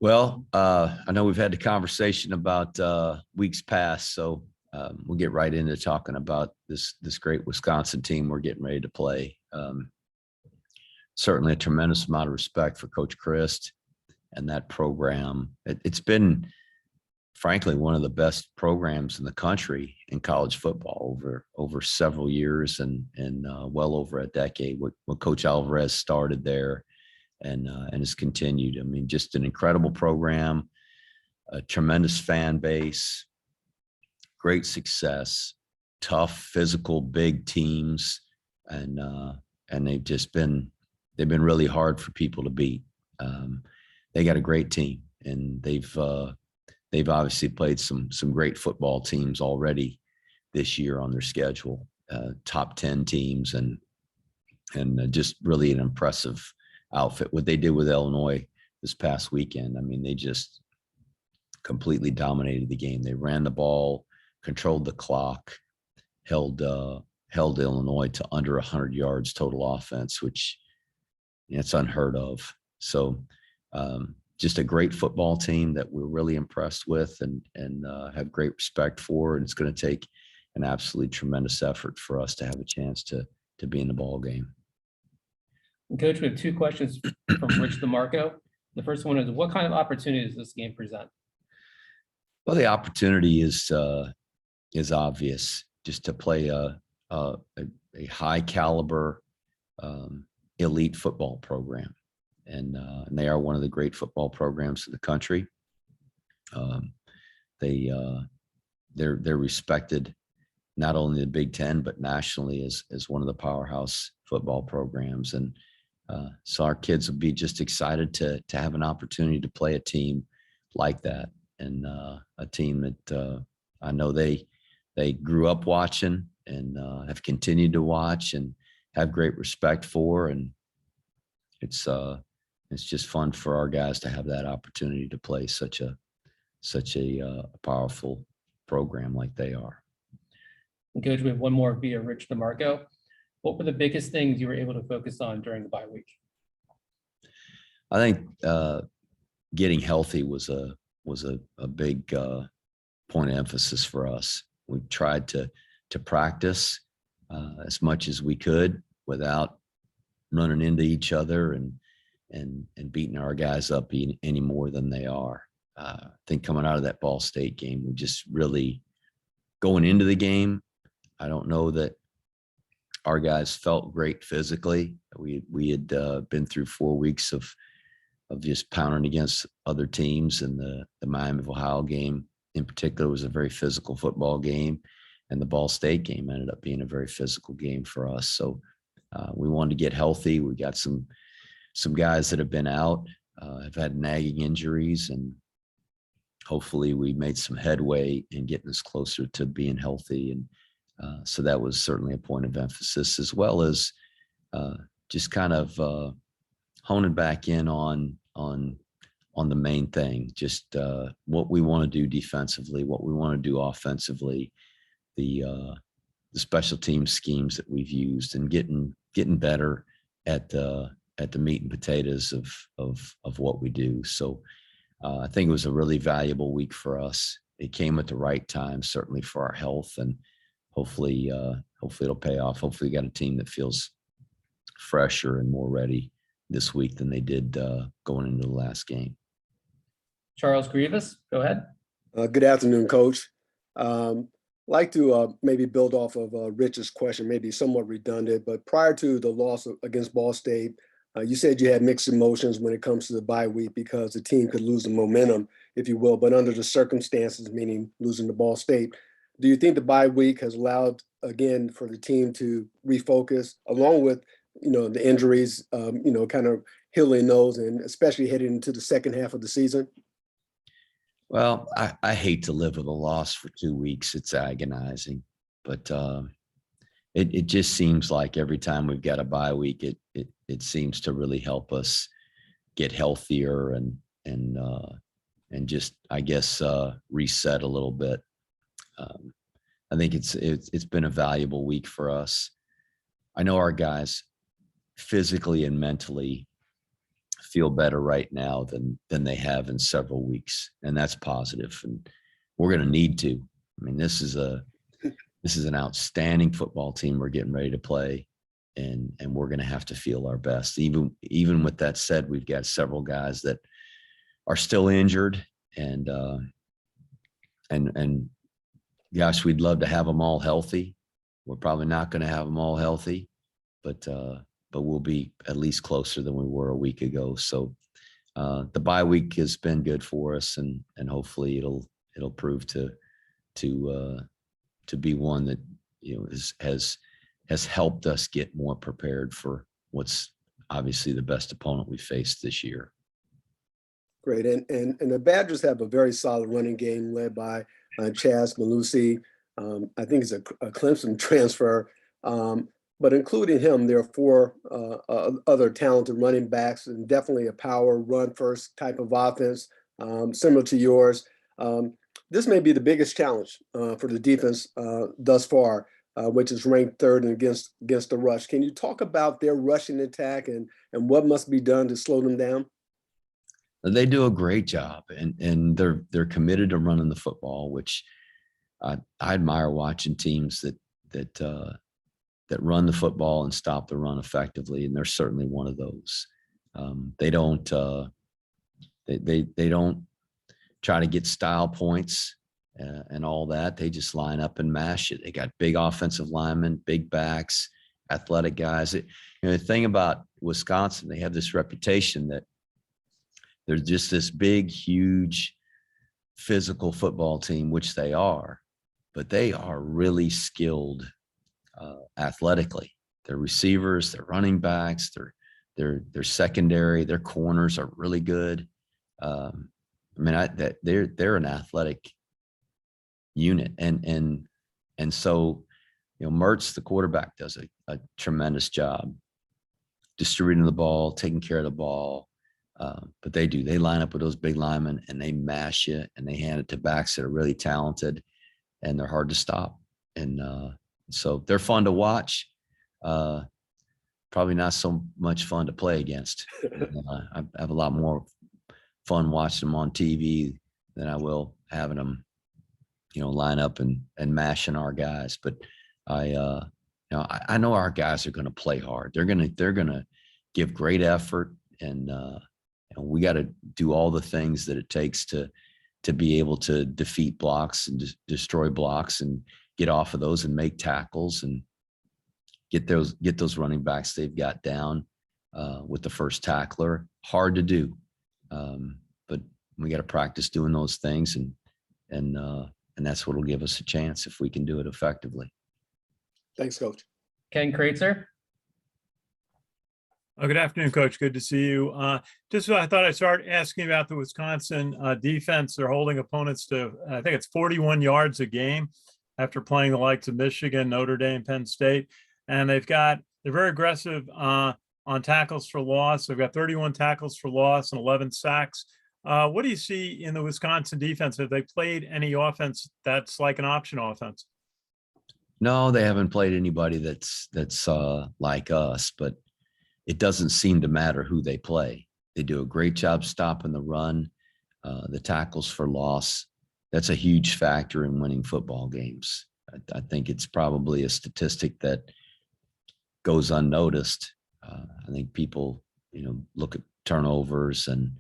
Well, I know we've had the conversation about weeks past, so we'll get right into talking about this great Wisconsin team we're getting ready to play. Certainly a tremendous amount of respect for Coach Christ and that program. It's been, frankly, one of the best programs in the country in college football over several years and well over a decade. What Coach Alvarez started there and has continued. I mean, just an incredible program, a tremendous fan base, great success, tough, physical, big teams, and they've been really hard for people to beat. They got a great team, and they've obviously played some great football teams already this year on their schedule, top 10 teams, and just really an impressive outfit. What they did with Illinois this past weekend, I mean, they just completely dominated the game. They ran the ball, controlled the clock, held Illinois to under 100 yards total offense, which it's unheard of. So just a great football team that we're really impressed with and have great respect for. And it's going to take an absolutely tremendous effort for us to have a chance to be in the ball game. Coach, we have two questions from Rich DeMarco. The first one is, what kind of opportunity does this game present? Well, the opportunity is obvious, just to play a high caliber elite football program, and they are one of the great football programs in the country. They're respected not only in the Big Ten but nationally as one of the powerhouse football programs, and so our kids will be just excited to have an opportunity to play a team like that, and a team that I know they grew up watching and have continued to watch and have great respect for, and it's just fun for our guys to have that opportunity to play such a powerful program like they are. And Coach, we have one more via Rich DeMarco. What were the biggest things you were able to focus on during the bye week? I think getting healthy was a big point of emphasis for us. We tried to practice as much as we could without running into each other and beating our guys up any more than they are. I think coming out of that Ball State game, we just really going into the game, I don't know that our guys felt great physically. We had been through 4 weeks of just pounding against other teams, and the Miami of Ohio game in particular was a very physical football game, and the Ball State game ended up being a very physical game for us. So we wanted to get healthy. We got some guys that have been out, have had nagging injuries, and hopefully we made some headway in getting us closer to being healthy. And so that was certainly a point of emphasis, as well as just kind of honing back in on the main thing, just what we want to do defensively, what we want to do offensively, the special team schemes that we've used, and getting better at the meat and potatoes of what we do. So I think it was a really valuable week for us. It came at the right time, certainly for our health, and hopefully it'll pay off. Hopefully we got a team that feels fresher and more ready this week than they did going into the last game. Charles Grievous, go ahead. Good afternoon, Coach. Like to maybe build off of Rich's question, maybe somewhat redundant, but prior to the loss against Ball State, you said you had mixed emotions when it comes to the bye week because the team could lose the momentum, if you will, but under the circumstances, meaning losing to Ball State, do you think the bye week has allowed, again, for the team to refocus along with, the injuries, kind of healing those, and especially heading into the second half of the season? Well, I hate to live with a loss for 2 weeks. It's agonizing, but it just seems like every time we've got a bye week, it seems to really help us get healthier and just, I guess, reset a little bit. I think it's been a valuable week for us. I know our guys physically and mentally feel better right now than they have in several weeks, and that's positive. And we're going to need to. I mean, this is an outstanding football team we're getting ready to play, and we're going to have to feel our best. Even with that said, we've got several guys that are still injured, and gosh, we'd love to have them all healthy. We're probably not going to have them all healthy, but we'll be at least closer than we were a week ago. So the bye week has been good for us, and hopefully it'll prove to be one that, you know, has helped us get more prepared for what's obviously the best opponent we faced this year. Great. And the Badgers have a very solid running game led by Chaz Malusi. I think he's a Clemson transfer. But including him, there are four other talented running backs, and definitely a power run first type of offense, similar to yours. This may be the biggest challenge for the defense thus far, which is ranked third against the rush. Can you talk about their rushing attack and what must be done to slow them down? They do a great job, and they're committed to running the football, which I admire watching teams that run the football and stop the run effectively, and they're certainly one of those. They don't try to get style points and all that. They just line up and mash it. They got big offensive linemen, big backs, athletic guys. The thing about Wisconsin, they have this reputation that they're just this big, huge, physical football team, which they are, but they are really skilled athletically. Their receivers, their running backs, their secondary, their corners are really good. I mean, they're an athletic unit, and so, you know, Mertz, the quarterback, does a tremendous job distributing the ball, taking care of the ball. But they line up with those big linemen, and they mash it, and they hand it to backs that are really talented, and they're hard to stop. And so they're fun to watch. Probably not so much fun to play against. I have a lot more fun watching them on TV than I will having them, you know, line up and mashing our guys. But I know our guys are going to play hard. They're going to give great effort, and we got to do all the things that it takes to be able to defeat blocks and destroy blocks and get off of those and make tackles and get those running backs they've got down with the first tackler. Hard to do, but we got to practice doing those things, and that's what'll give us a chance if we can do it effectively. Thanks, Coach. Ken Kreitzer. Good afternoon, Coach. Good to see you. Just I thought I'd start asking about the Wisconsin defense. They're holding opponents to, I think it's 41 yards a game after playing the likes of Michigan, Notre Dame, Penn State. And they're very aggressive on tackles for loss. They've got 31 tackles for loss and 11 sacks. What do you see in the Wisconsin defense? Have they played any offense that's like an option offense? No, they haven't played anybody that's like us, but it doesn't seem to matter who they play. They do a great job stopping the run, the tackles for loss. That's a huge factor in winning football games. I think it's probably a statistic that goes unnoticed. I think people, you know, look at turnovers, and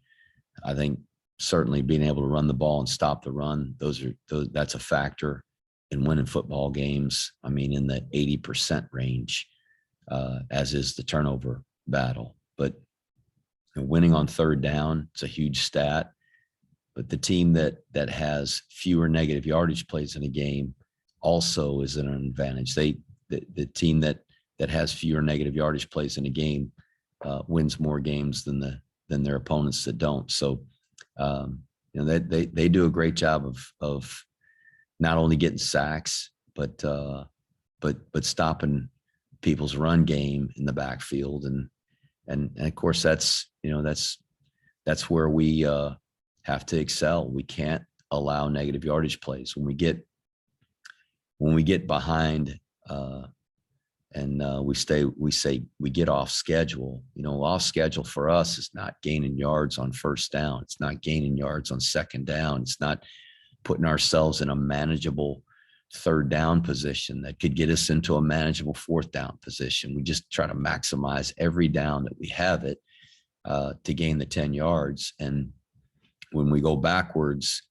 I think certainly being able to run the ball and stop the run, that's a factor in winning football games. I mean, in the 80% range, as is the turnover battle. But winning on third down, it's a huge stat. But the team that has fewer negative yardage plays in a game also is an advantage. The team that has fewer negative yardage plays in a game wins more games than their opponents that don't. So they do a great job of not only getting sacks, but stopping people's run game in the backfield, and of course that's where we have to excel. We can't allow negative yardage plays. When we get behind we get off schedule. Off schedule for us is not gaining yards on first down. It's not gaining yards on second down. It's not putting ourselves in a manageable third down position that could get us into a manageable fourth down position. We just try to maximize every down that we have it to gain the 10 yards. And when we go backwards,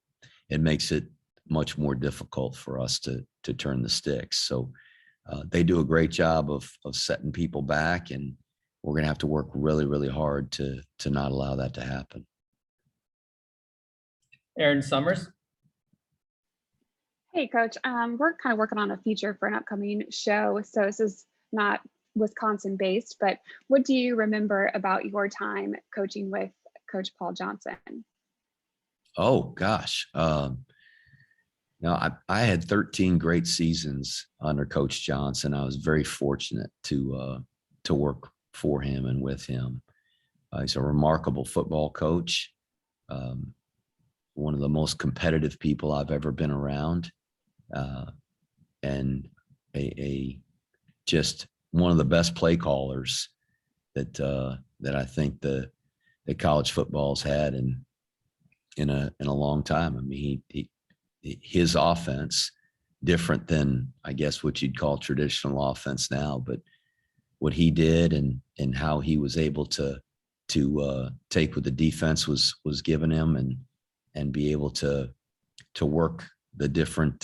it makes it much more difficult for us to turn the sticks. So they do a great job of setting people back, and we're going to have to work really, really hard to not allow that to happen. Aaron Summers. Hey, Coach. We're kind of working on a feature for an upcoming show. So this is not Wisconsin based, but what do you remember about your time coaching with Coach Paul Johnson? Oh, gosh. I had 13 great seasons under Coach Johnson. I was very fortunate to work for him and with him. He's a remarkable football coach. One of the most competitive people I've ever been around. And just one of the best play callers that I think the college football's had in a long time. I mean, his offense, different than I guess what you'd call traditional offense now, but what he did and how he was able to take what the defense was giving him and be able to work the different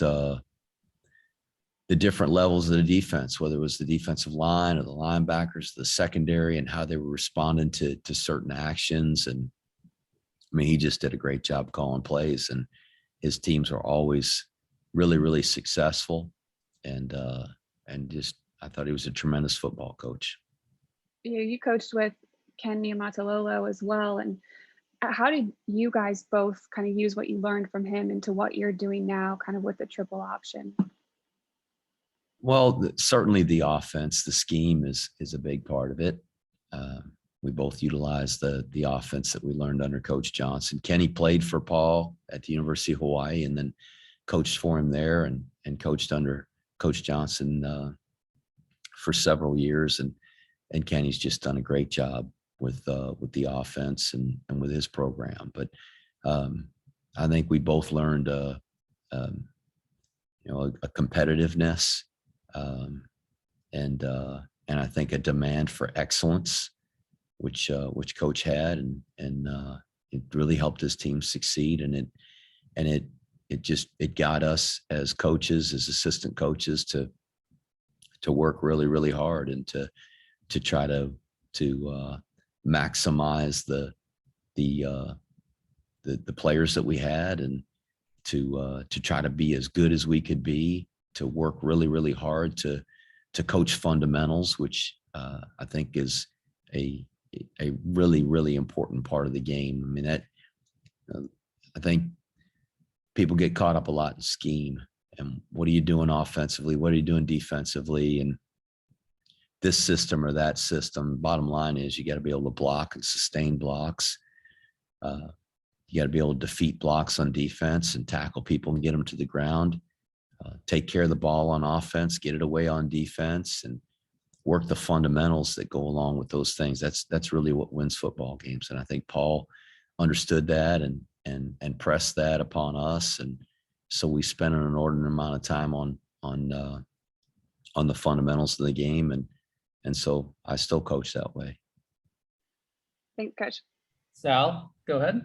levels of the defense, whether it was the defensive line or the linebackers, the secondary, and how they were responding to certain actions. And I mean, he just did a great job calling plays, and his teams are always really, really successful. And just, I thought he was a tremendous football coach. You coached with Ken Niumatalolo as well. And how did you guys both kind of use what you learned from him into what you're doing now, kind of with the triple option? Well, certainly the offense, the scheme is a big part of it. We both utilize the offense that we learned under Coach Johnson. Kenny played for Paul at the University of Hawaii and then coached for him there and coached under Coach Johnson for several years. And Kenny's just done a great job with the offense and with his program. But I think we both learned a competitiveness and I think a demand for excellence, which Coach had, and it really helped his team succeed. And it got us as coaches, as assistant coaches, to work really, really hard and to try to maximize the players that we had, and to try to be as good as we could be, to work really, really hard to coach fundamentals, which I think is a really, really important part of the game. I mean, I think people get caught up a lot in scheme and what are you doing offensively? What are you doing defensively? And this system or that system. Bottom line is you got to be able to block and sustain blocks. You got to be able to defeat blocks on defense and tackle people and get them to the ground. Take care of the ball on offense, get it away on defense, and work the fundamentals that go along with those things. That's really what wins football games. And I think Paul understood that and pressed that upon us. And so we spent an inordinate amount of time on the fundamentals of the game. And so I still coach that way. Thanks, Coach. Sal, go ahead.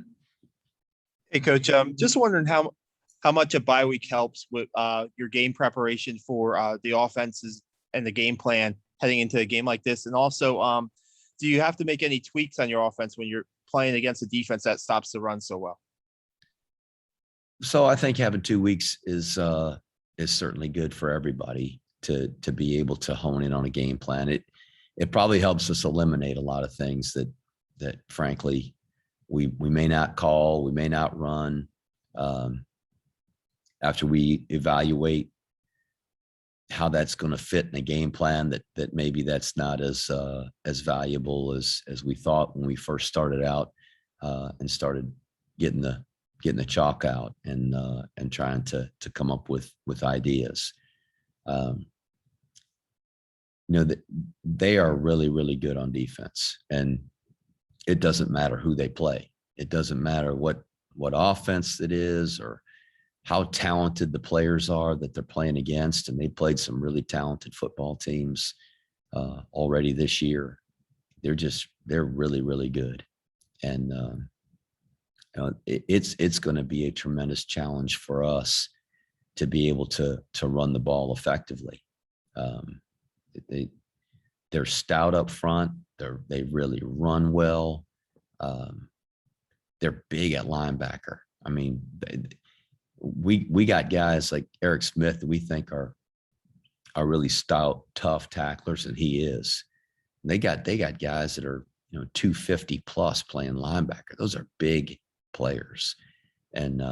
Hey, Coach. Just wondering how much a bye week helps with your game preparation for the offenses and the game plan heading into a game like this. And also, do you have to make any tweaks on your offense when you're playing against a defense that stops the run so well? So I think having 2 weeks is certainly good for everybody to be able to hone in on a game plan. It probably helps us eliminate a lot of things that frankly we may not call, we may not run. After we evaluate how that's going to fit in a game plan, that maybe that's not as valuable as we thought when we first started out and started getting the chalk out and trying to come up with ideas. they are really, really good on defense, and it doesn't matter who they play. It doesn't matter what offense it is or how talented the players are that they're playing against. And they played some really talented football teams already this year. They're really, really good. And it's going to be a tremendous challenge for us to be able to run the ball effectively. They're stout up front. They really run well. They're big at linebacker. I mean, we got guys like Eric Smith that we think are really stout, tough tacklers, and he is. And they got guys that are 250 plus playing linebacker. Those are big players, and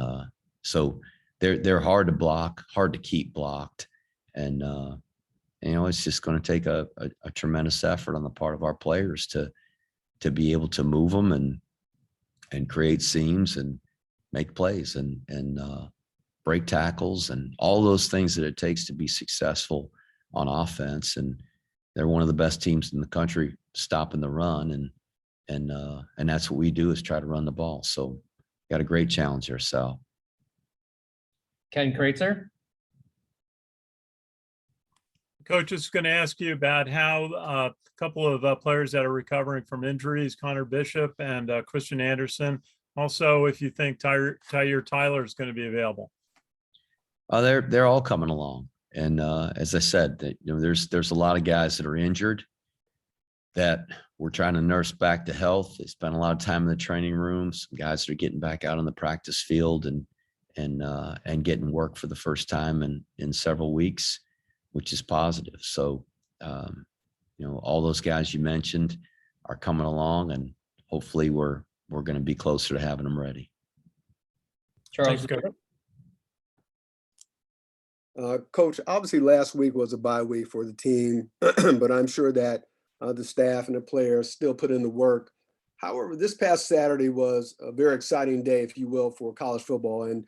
so they're hard to block, hard to keep blocked, and it's just going to take a tremendous effort on the part of our players to be able to move them and create seams and make plays and break tackles and all those things that it takes to be successful on offense. And they're one of the best teams in the country stopping the run, and that's what we do, is try to run the ball. So got a great challenge there, Sal. Ken Kreitzer? Coach, is going to ask you about how a couple of players that are recovering from injuries, Connor Bishop and Christian Anderson. Also, if you think Tyler Tyler is going to be available. They're all coming along, and as I said, there's a lot of guys that are injured that we're trying to nurse back to health. They spend a lot of time in the training rooms. Some guys that are getting back out on the practice field and getting work for the first time in several weeks, which is positive. So, all those guys you mentioned are coming along, and hopefully we're going to be closer to having them ready. Charles? Thanks, Coach, obviously last week was a bye week for the team, but I'm sure that the staff and the players still put in the work. However, this past Saturday was a very exciting day, if you will, for college football, and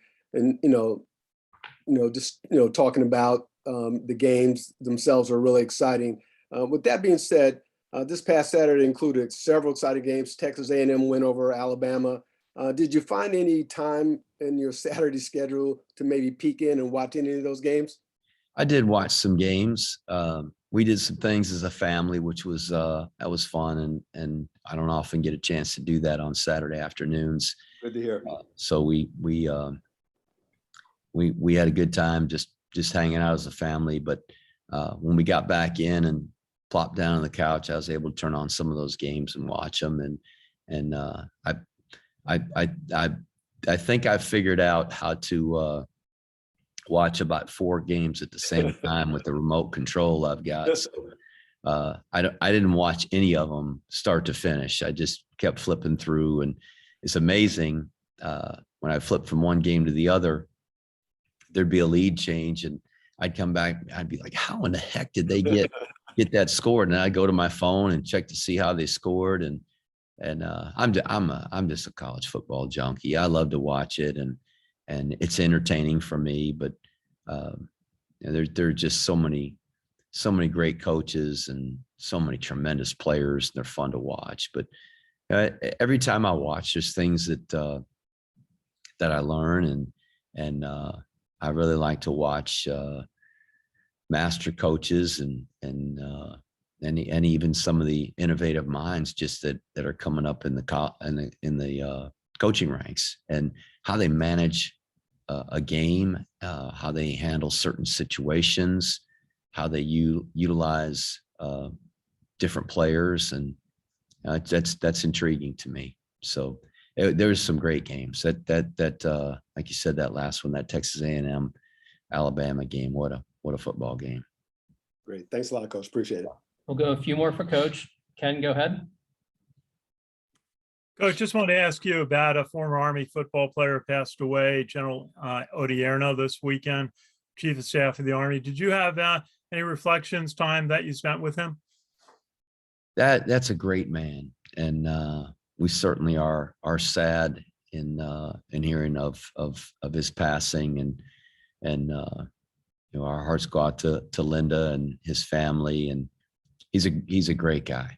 talking about the games themselves are really exciting. With that being said, this past Saturday included several exciting games. Texas A&M went over Alabama. Did you find any time in your Saturday schedule to maybe peek in and watch any of those games? I did watch some games. We did some things as a family, which was that was fun, and I don't often get a chance to do that on Saturday afternoons. Good to hear. So we had a good time just hanging out as a family. But when we got back in and plopped down on the couch, I was able to turn on some of those games and watch them. And I think I figured out how to watch about 4 games at the same time with the remote control I've got. So, I didn't watch any of them start to finish. I just kept flipping through, and it's amazing when I flipped from one game to the other, there'd be a lead change, and I'd come back. I'd be like, "How in the heck did they get that scored?" And I'd go to my phone and check to see how they scored. And I'm just a college football junkie. I love to watch it, and it's entertaining for me. But there are just so many great coaches and so many tremendous players. And they're fun to watch. But every time I watch, there's things that I learn, and I really like to watch master coaches and even some of the innovative minds just that are coming up in the coaching ranks, and how they manage a game, how they handle certain situations, how they utilize different players, and that's intriguing to me. So there's some great games that like you said, that last one, that Texas A&M Alabama game, what a football game. Great. Thanks a lot, Coach. Appreciate it. We'll go a few more for Coach. Ken, go ahead. Coach, just wanted to ask you about a former Army football player who passed away, General Odierno, this weekend, Chief of Staff of the Army. Did you have any reflections, time that you spent with him? That's a great man, and we certainly are sad in hearing of his passing, and our hearts go out to Linda and his family, and he's a great guy.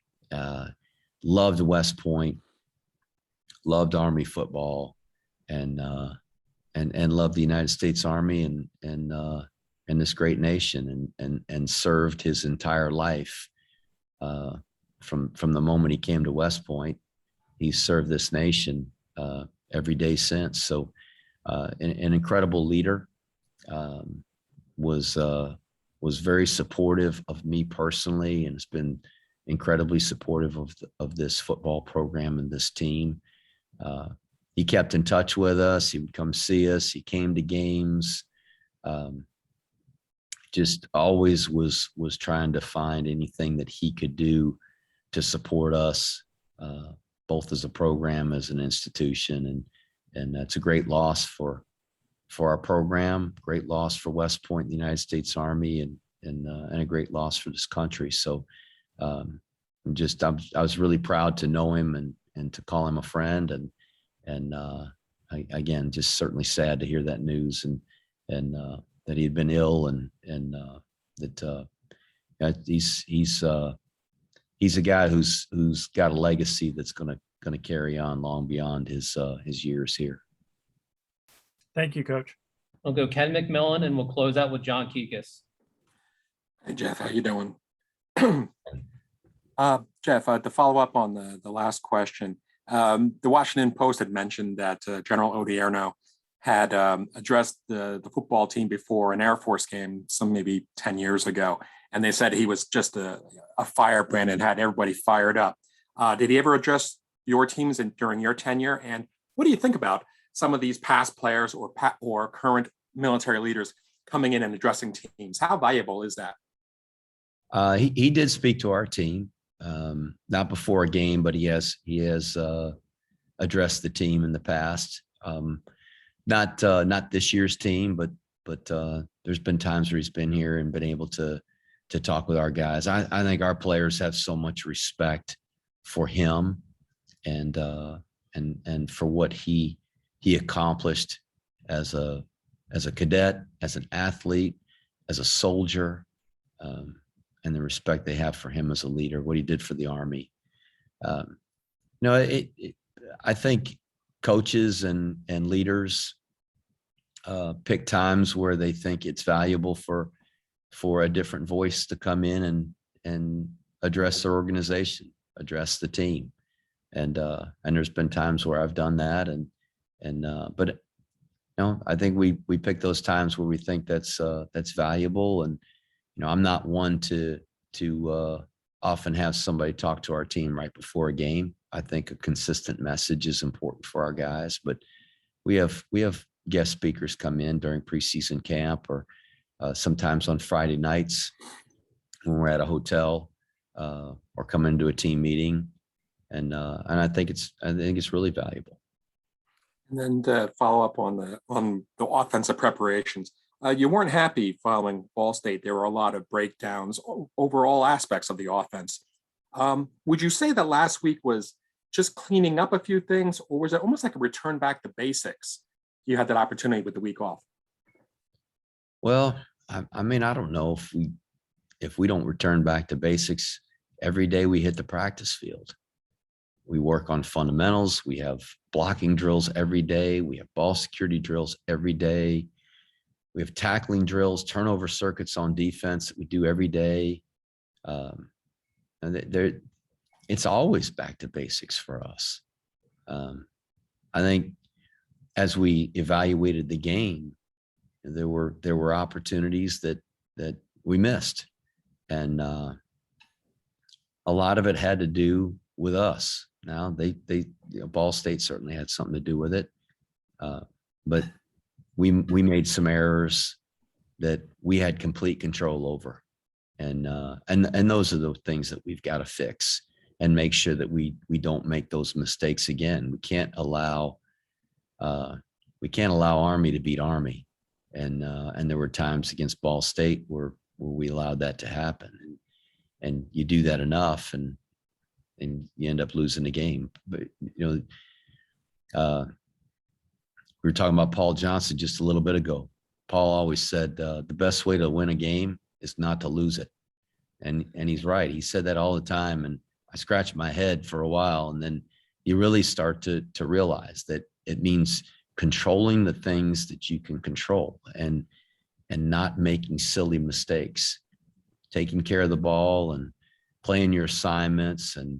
Loved West Point, loved Army football, and loved the United States Army and this great nation, and served his entire life. From the moment he came to West Point, he's served this nation every day since. So an incredible leader, was very supportive of me personally, and has been incredibly supportive of this football program and this team. He kept in touch with us. He would come see us. He came to games. Just always was trying to find anything that he could do to support us, both as a program, as an institution. And that's a great loss for our program, great loss for West Point, the United States Army, and a great loss for this country. So I was really proud to know him and to call him a friend. And again, just certainly sad to hear that news, and that he had been ill, and that he's a guy who's got a legacy that's going to carry on long beyond his years here. Thank you, Coach. We'll go Ken McMillan, and we'll close out with John Kikis. Hey, Jeff, how you doing? Jeff, to follow up on the last question, the Washington Post had mentioned that General Odierno had addressed the football team before an Air Force game, some maybe 10 years ago, and they said he was just a firebrand and had everybody fired up. Did he ever address your teams during your tenure? And what do you think about some of these past players or current military leaders coming in and addressing teams? How valuable is that? He did speak to our team, not before a game, but he has addressed the team in the past. Not this year's team, but there's been times where he's been here and been able to talk with our guys. I think our players have so much respect for him and for what he accomplished as a cadet, as an athlete, as a soldier, and the respect they have for him as a leader, what he did for the Army. I think coaches and leaders pick times where they think it's valuable for a different voice to come in and address their organization, address the team. And there's been times where I've done that, but I think we pick those times where we think that's valuable. And I'm not one to often have somebody talk to our team right before a game. I think a consistent message is important for our guys, but we have guest speakers come in during preseason camp, or sometimes on Friday nights when we're at a hotel, or come into a team meeting. And I think it's really valuable. And then to follow up on the offensive preparations, you weren't happy following Ball State. There were a lot of breakdowns over all aspects of the offense. Would you say that last week was just cleaning up a few things, or was it almost like a return back to basics? You had that opportunity with the week off. Well, I mean, I don't know if we don't return back to basics every day we hit the practice field. We work on fundamentals. We have blocking drills every day. We have ball security drills every day. We have tackling drills, turnover circuits on defense that we do every day. And it's always back to basics for us. I think as we evaluated the game, there were opportunities that we missed, and a lot of it had to do with us. Now Ball State certainly had something to do with it, but we made some errors that we had complete control over, and those are the things that we've got to fix and make sure that we don't make those mistakes again. We can't allow Army to beat Army, and there were times against Ball State where we allowed that to happen, and you do that enough, and you end up losing the game. But we were talking about Paul Johnson just a little bit ago. Paul always said the best way to win a game is not to lose it. And he's right. He said that all the time. And I scratched my head for a while. And then you really start to realize that it means controlling the things that you can control and not making silly mistakes, taking care of the ball and playing your assignments and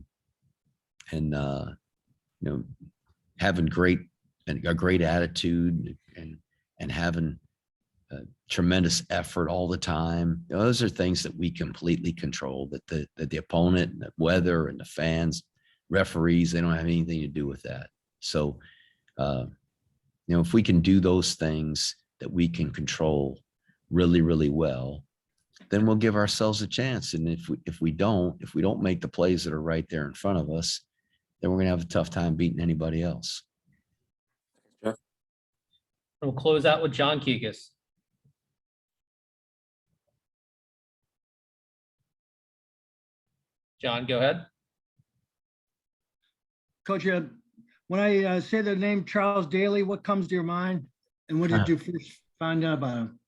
having a great attitude and having tremendous effort all the time. Those are things that we completely control, that the opponent and the weather and the fans, referees, they don't have anything to do with that. So, if we can do those things that we can control really, really well, then we'll give ourselves a chance. And if we don't make the plays that are right there in front of us, then we're going to have a tough time beating anybody else. We'll close out with John Kikis. John, go ahead. Coach, when I say the name Charles Daly, what comes to your mind? And when did you first find out about him?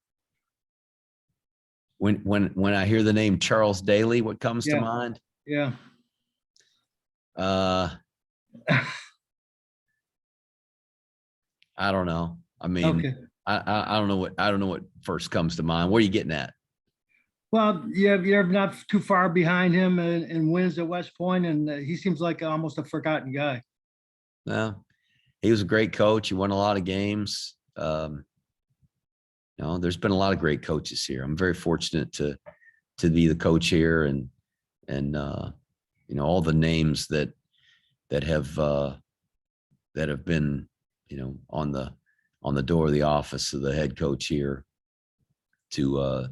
When I hear the name Charles Daly, what comes to mind? Yeah. I don't know. I mean, Okay. I don't know what first comes to mind. What are you getting at? Well, you're not too far behind him and wins at West Point, and he seems like almost a forgotten guy. No, he was a great coach. He won a lot of games. There's been a lot of great coaches here. I'm very fortunate to be the coach here, and all the names that have been on the door of the office of the head coach here to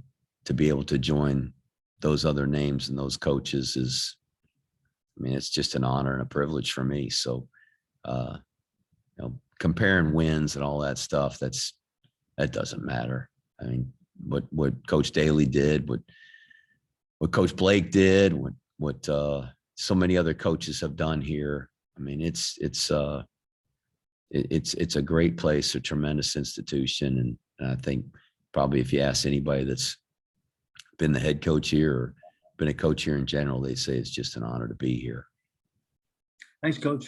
be able to join those other names and those coaches it's just an honor and a privilege for me. So, comparing wins and all that stuff, that doesn't matter. I mean, what Coach Daly did, what Coach Blake did, what so many other coaches have done here. I mean, it's a great place, a tremendous institution. And I think probably if you ask anybody that's been the head coach here or been a coach here in general, they say it's just an honor to be here. Thanks, Coach.